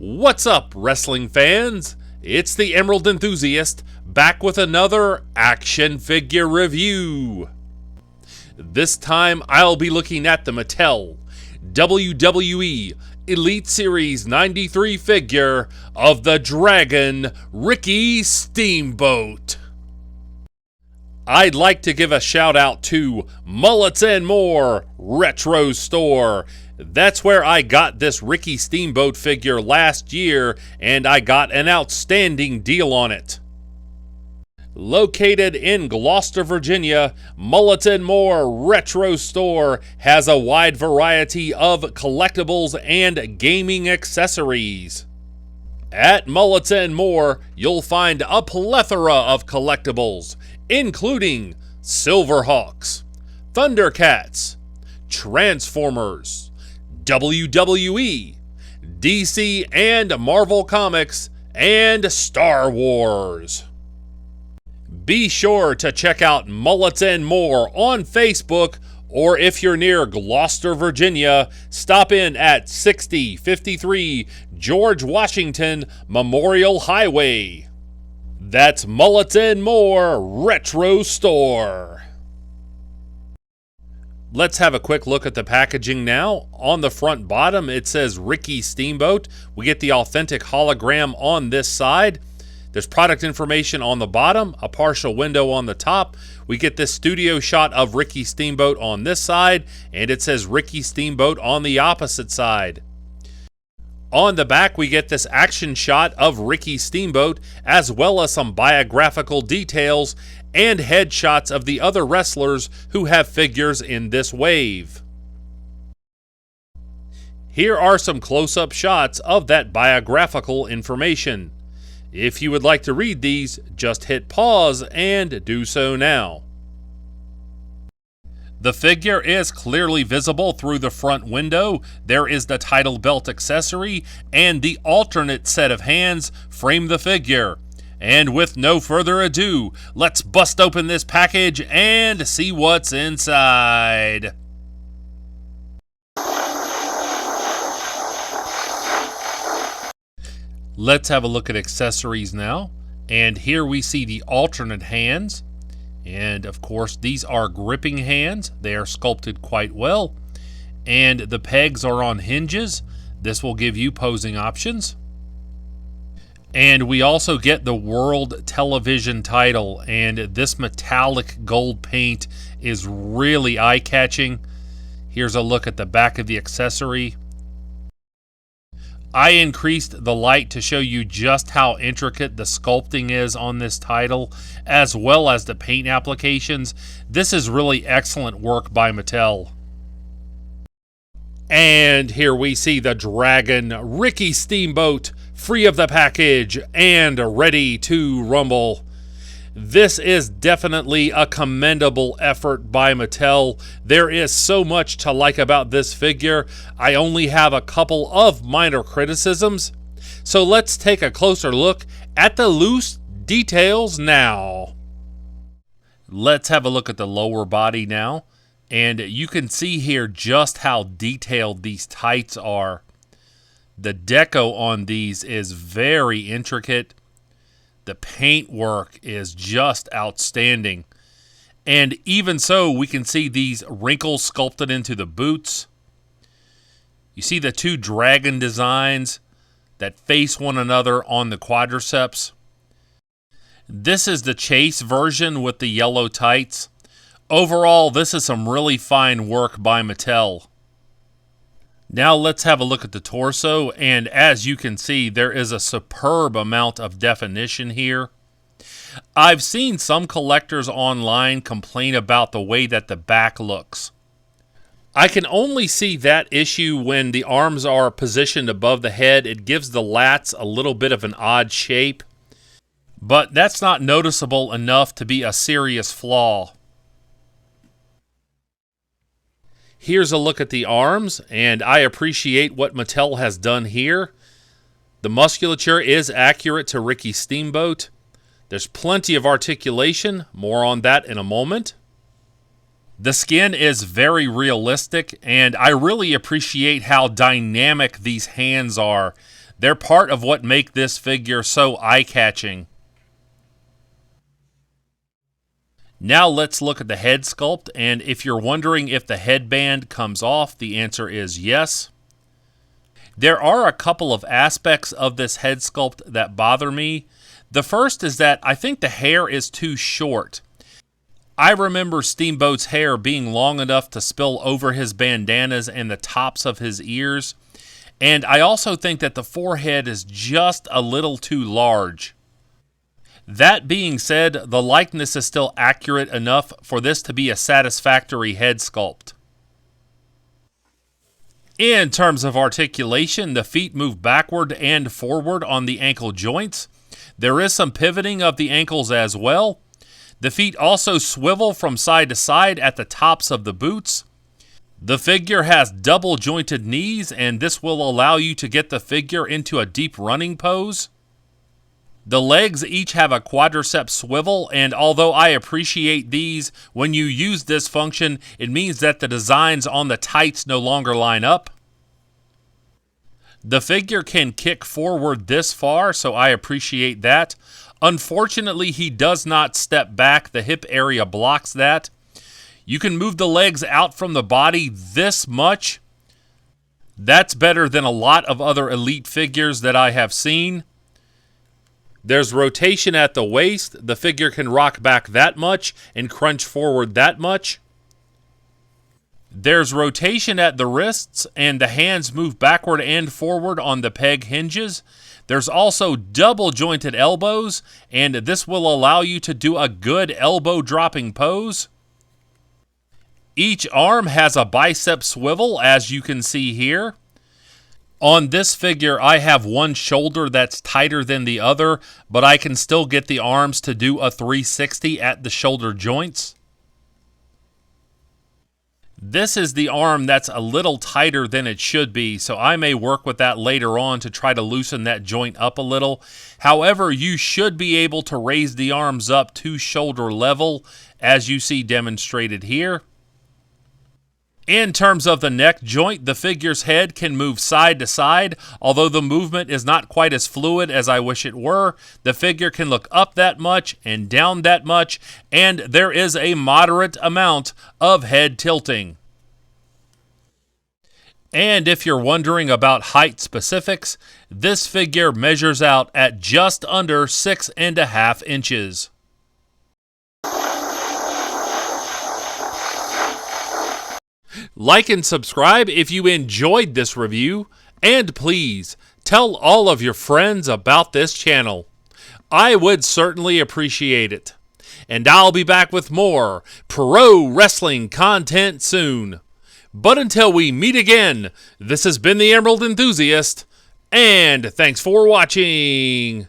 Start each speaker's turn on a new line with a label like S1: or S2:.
S1: What's up, wrestling fans? It's the Emerald Enthusiast, back with another action figure review. This time, I'll be looking at the Mattel WWE Elite Series 93 figure of the Dragon Ricky Steamboat. I'd like to give a shout out to Mullets and More Retro Store. That's where I got this Ricky Steamboat figure last year, and I got an outstanding deal on it. Located in Gloucester, Virginia, Mullets and More Retro Store has a wide variety of collectibles and gaming accessories. At Mullets and More, you'll find a plethora of collectibles, including Silverhawks, Thundercats, Transformers, WWE, DC and Marvel Comics, and Star Wars. Be sure to check out Mullets and More on Facebook, or if you're near Gloucester, Virginia, stop in at 6053 George Washington Memorial Highway. That's Mullets and More Retro Store. Let's have a quick look at the packaging now. On the front bottom, it says Ricky Steamboat. We get the authentic hologram on this side. There's product information on the bottom, a partial window on the top. We get this studio shot of Ricky Steamboat on this side, and it says Ricky Steamboat on the opposite side. On the back, we get this action shot of Ricky Steamboat, as well as some biographical details and headshots of the other wrestlers who have figures in this wave. Here are some close-up shots of that biographical information. If you would like to read these, just hit pause and do so now. The figure is clearly visible through the front window. There is the title belt accessory, and the alternate set of hands frame the figure. And with no further ado, let's bust open this package and see what's inside. Let's have a look at accessories now. And here we see the alternate hands. And of course, these are gripping hands. They are sculpted quite well. And the pegs are on hinges. This will give you posing options. And we also get the World Television title. And this metallic gold paint is really eye-catching. Here's a look at the back of the accessory. I increased the light to show you just how intricate the sculpting is on this title, as well as the paint applications. This is really excellent work by Mattel. And here we see the Dragon Ricky Steamboat, free of the package and ready to rumble. This is definitely a commendable effort by Mattel. There is so much to like about this figure. I only have a couple of minor criticisms. So let's take a closer look at the loose details now. Let's have a look at the lower body now. And you can see here just how detailed these tights are. The deco on these is very intricate. The paint work is just outstanding. And even so, we can see these wrinkles sculpted into the boots. You see the two dragon designs that face one another on the quadriceps. This is the chase version with the yellow tights. Overall, this is some really fine work by Mattel. Now let's have a look at the torso, and as you can see, there is a superb amount of definition here. I've seen some collectors online complain about the way that the back looks. I can only see that issue when the arms are positioned above the head. It gives the lats a little bit of an odd shape, but that's not noticeable enough to be a serious flaw. Here's a look at the arms, and I appreciate what Mattel has done here. The musculature is accurate to Ricky Steamboat. There's plenty of articulation, more on that in a moment. The skin is very realistic, and I really appreciate how dynamic these hands are. They're part of what make this figure so eye-catching. Now let's look at the head sculpt, and if you're wondering if the headband comes off, the answer is yes. There are a couple of aspects of this head sculpt that bother me. The first is that I think the hair is too short. I remember Steamboat's hair being long enough to spill over his bandanas and the tops of his ears, and I also think that the forehead is just a little too large. That being said, the likeness is still accurate enough for this to be a satisfactory head sculpt. In terms of articulation, the feet move backward and forward on the ankle joints. There is some pivoting of the ankles as well. The feet also swivel from side to side at the tops of the boots. The figure has double jointed knees, and this will allow you to get the figure into a deep running pose. The legs each have a quadricep swivel, and although I appreciate these, when you use this function, it means that the designs on the tights no longer line up. The figure can kick forward this far, so I appreciate that. Unfortunately, he does not step back. The hip area blocks that. You can move the legs out from the body this much. That's better than a lot of other Elite figures that I have seen. There's rotation at the waist. The figure can rock back that much and crunch forward that much. There's rotation at the wrists, and the hands move backward and forward on the peg hinges. There's also double jointed elbows, and this will allow you to do a good elbow dropping pose. Each arm has a bicep swivel, as you can see here. On this figure, I have one shoulder that's tighter than the other, but I can still get the arms to do a 360 at the shoulder joints. This is the arm that's a little tighter than it should be, so I may work with that later on to try to loosen that joint up a little. However, you should be able to raise the arms up to shoulder level, as you see demonstrated here. In terms of the neck joint, the figure's head can move side to side. Although the movement is not quite as fluid as I wish it were, the figure can look up that much and down that much, and there is a moderate amount of head tilting. And if you're wondering about height specifics, this figure measures out at just under 6.5 inches. Like and subscribe if you enjoyed this review, and please tell all of your friends about this channel. I would certainly appreciate it. And I'll be back with more pro wrestling content soon. But until we meet again, this has been the Emerald Enthusiast, and thanks for watching.